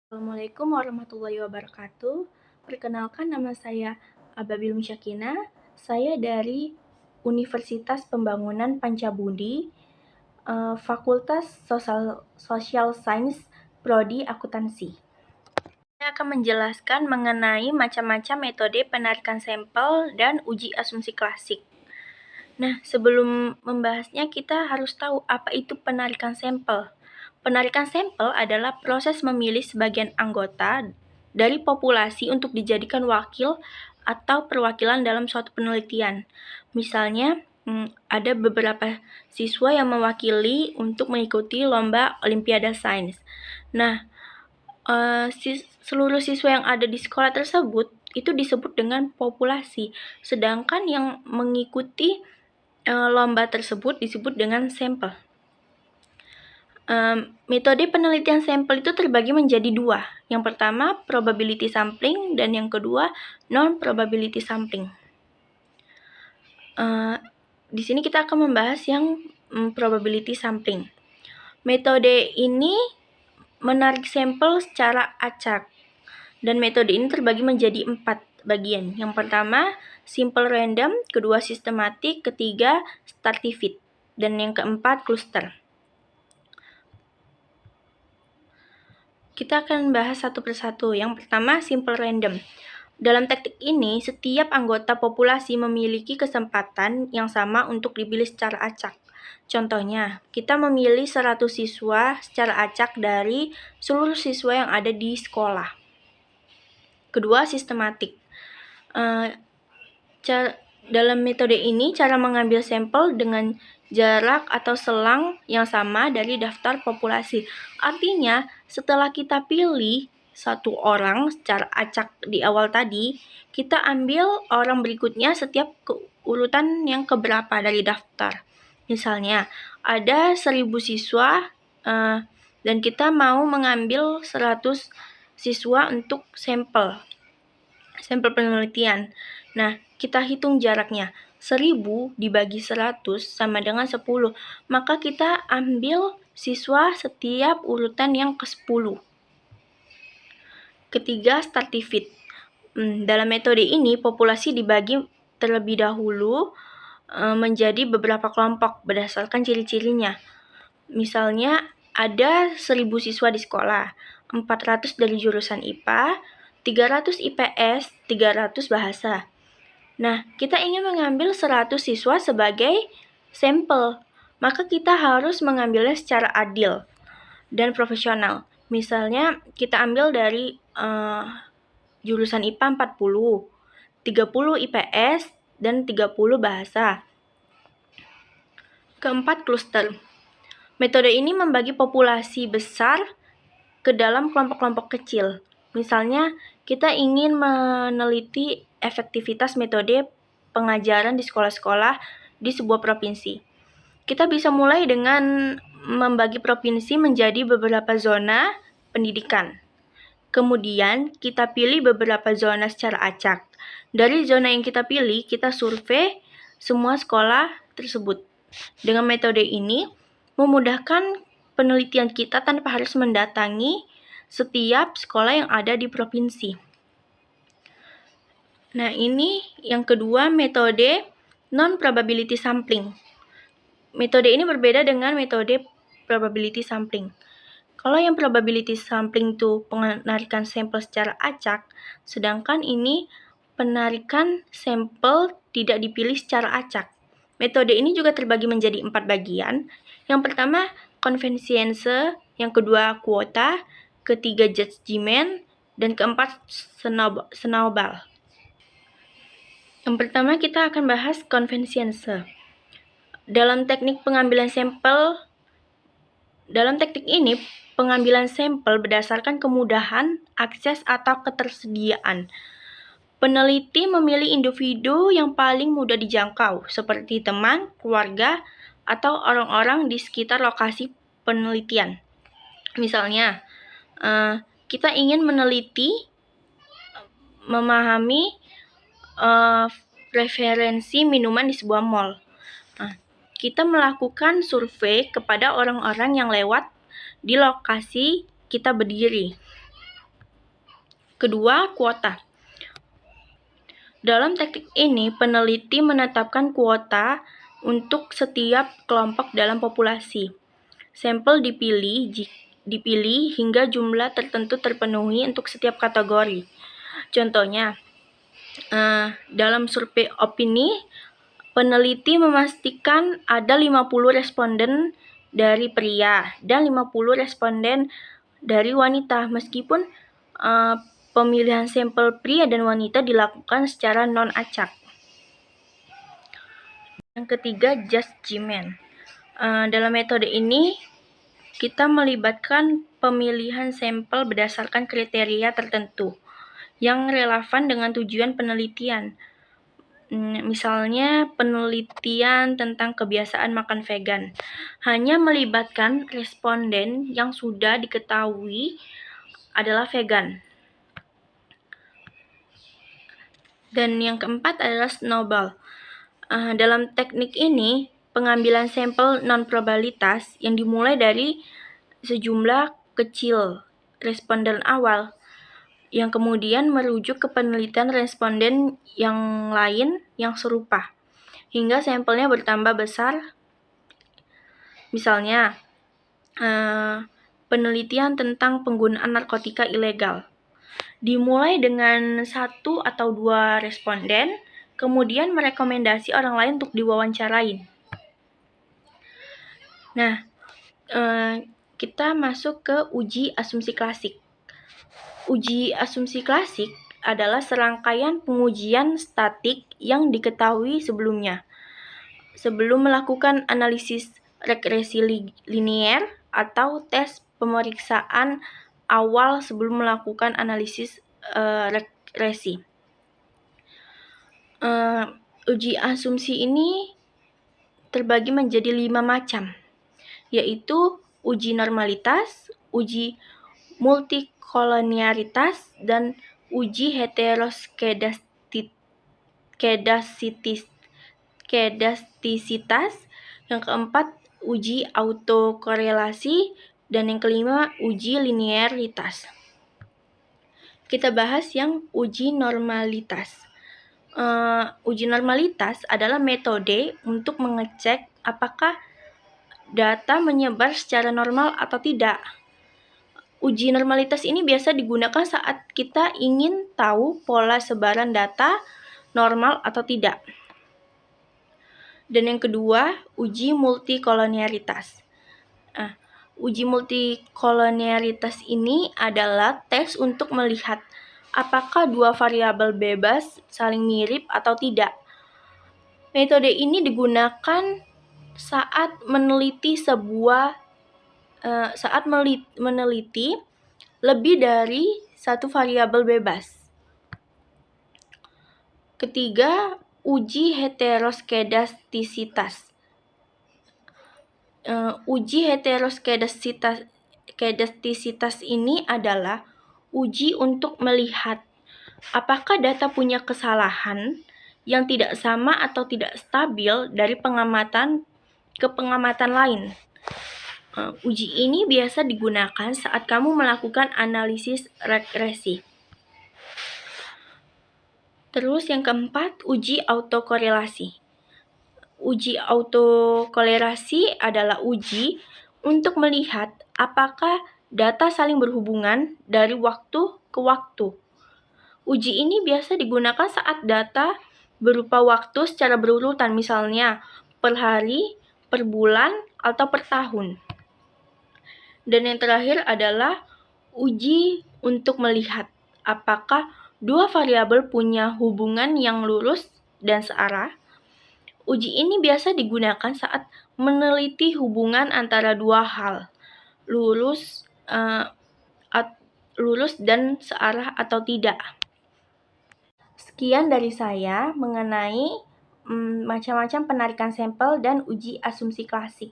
Assalamualaikum warahmatullahi wabarakatuh. Perkenalkan, nama saya Ababil Musyakina. Saya dari Universitas Pembangunan Pancabudi, Fakultas Social Science, Prodi Akuntansi. Saya akan menjelaskan mengenai macam-macam metode penarikan sampel dan uji asumsi klasik. Nah, sebelum membahasnya kita harus tahu apa itu penarikan sampel. Penarikan sampel adalah proses memilih sebagian anggota dari populasi untuk dijadikan wakil atau perwakilan dalam suatu penelitian. Misalnya, ada beberapa siswa yang mewakili untuk mengikuti lomba Olimpiade Sains. Nah, seluruh siswa yang ada di sekolah tersebut itu disebut dengan populasi, sedangkan yang mengikuti lomba tersebut disebut dengan sampel. Metode penelitian sampel itu terbagi menjadi dua. Yang pertama, probability sampling, dan yang kedua, non-probability sampling. Di sini kita akan membahas yang probability sampling. Metode ini menarik sampel secara acak, dan metode ini terbagi menjadi 4 bagian. Yang pertama, simple random, kedua sistematik, ketiga stratified, dan yang keempat cluster. Kita akan bahas satu persatu. Yang pertama, simple random. Dalam teknik ini, setiap anggota populasi memiliki kesempatan yang sama untuk dipilih secara acak. Contohnya, kita memilih 100 siswa secara acak dari seluruh siswa yang ada di sekolah. Kedua, sistematik. Dalam metode ini, cara mengambil sampel dengan jarak atau selang yang sama dari daftar populasi. Artinya, setelah kita pilih satu orang secara acak di awal tadi, kita ambil orang berikutnya setiap urutan yang keberapa dari daftar. Misalnya, ada 1000 siswa dan kita mau mengambil 100 siswa untuk sampel penelitian. Nah, kita hitung jaraknya. 1000 dibagi 100 sama dengan 10. Maka kita ambil siswa setiap urutan yang ke-10. Ketiga, stratified. Dalam metode ini, populasi dibagi terlebih dahulu menjadi beberapa kelompok berdasarkan ciri-cirinya. Misalnya, ada 1000 siswa di sekolah, 400 dari jurusan IPA, 300 IPS, 300 bahasa. Nah, kita ingin mengambil 100 siswa sebagai sampel, maka kita harus mengambilnya secara adil dan profesional. Misalnya, kita ambil dari jurusan IPA 40, 30 IPS, dan 30 bahasa. Keempat, cluster. Metode ini membagi populasi besar ke dalam kelompok-kelompok kecil. Misalnya, kita ingin meneliti efektivitas metode pengajaran di sekolah-sekolah di sebuah provinsi. Kita bisa mulai dengan membagi provinsi menjadi beberapa zona pendidikan. Kemudian, kita pilih beberapa zona secara acak. Dari zona yang kita pilih, kita survei semua sekolah tersebut. Dengan metode ini, memudahkan penelitian kita tanpa harus mendatangi setiap sekolah yang ada di provinsi. Nah, ini yang kedua, metode non-probability sampling. Metode ini berbeda dengan metode probability sampling. Kalau yang probability sampling itu penarikan sampel secara acak, sedangkan ini penarikan sampel tidak dipilih secara acak. Metode ini juga terbagi menjadi 4 bagian. Yang pertama, convenience, yang kedua, kuota, ketiga, judgment, dan keempat, snowball. Yang pertama, kita akan bahas convenience. Dalam teknik ini, pengambilan sampel berdasarkan kemudahan, akses, atau ketersediaan. Peneliti memilih individu yang paling mudah dijangkau, seperti teman, keluarga, atau orang-orang di sekitar lokasi penelitian. Misalnya, kita ingin memahami preferensi minuman di sebuah mall. Kita melakukan survei kepada orang-orang yang lewat di lokasi kita berdiri. Kedua, kuota. Dalam teknik ini, peneliti menetapkan kuota untuk setiap kelompok dalam populasi. Sampel dipilih hingga jumlah tertentu terpenuhi untuk setiap kategori. Contohnya, dalam survei opini, peneliti memastikan ada 50 responden dari pria dan 50 responden dari wanita, meskipun pemilihan sampel pria dan wanita dilakukan secara non-acak. Yang ketiga, judgment. Dalam metode ini, kita melibatkan pemilihan sampel berdasarkan kriteria tertentu yang relevan dengan tujuan penelitian. Misalnya, penelitian tentang kebiasaan makan vegan hanya melibatkan responden yang sudah diketahui adalah vegan. Dan yang keempat adalah snowball. Dalam teknik ini, pengambilan sampel non-probabilitas yang dimulai dari sejumlah kecil responden awal, yang kemudian merujuk ke penelitian responden yang lain yang serupa, hingga sampelnya bertambah besar. Misalnya, penelitian tentang penggunaan narkotika ilegal. Dimulai dengan 1 atau 2 responden, kemudian merekomendasi orang lain untuk diwawancarain. Nah, kita masuk ke uji asumsi klasik. Uji asumsi klasik adalah serangkaian pengujian statik yang diketahui sebelumnya, sebelum melakukan analisis regresi linier atau tes pemeriksaan awal sebelum melakukan analisis regresi. Uji asumsi ini terbagi menjadi 5 macam, yaitu uji normalitas, uji multikolonialitas, dan uji heteroskedastisitas. Yang keempat, uji autokorelasi, dan yang kelima, uji linearitas. Kita bahas yang uji normalitas. Uji normalitas adalah metode untuk mengecek apakah data menyebar secara normal atau tidak. Uji normalitas ini biasa digunakan saat kita ingin tahu pola sebaran data normal atau tidak. Dan yang kedua, uji multikolonialitas. Uji multikolonialitas ini adalah tes untuk melihat apakah dua variabel bebas saling mirip atau tidak. Metode ini digunakan saat meneliti lebih dari satu variabel bebas. Ketiga, uji heteroskedastisitas. Uji heteroskedastisitas ini adalah uji untuk melihat apakah data punya kesalahan yang tidak sama atau tidak stabil dari pengamatan ke pengamatan lain. Uji ini biasa digunakan saat kamu melakukan analisis regresi. Terus yang keempat, uji autokorelasi. Uji autokorelasi adalah uji untuk melihat apakah data saling berhubungan dari waktu ke waktu. Uji ini biasa digunakan saat data berupa waktu secara berurutan, misalnya per hari, per bulan, atau per tahun. Dan yang terakhir adalah uji untuk melihat apakah dua variabel punya hubungan yang lurus dan searah. Uji ini biasa digunakan saat meneliti hubungan antara dua hal, lurus dan searah atau tidak. Sekian dari saya mengenai macam-macam penarikan sampel dan uji asumsi klasik.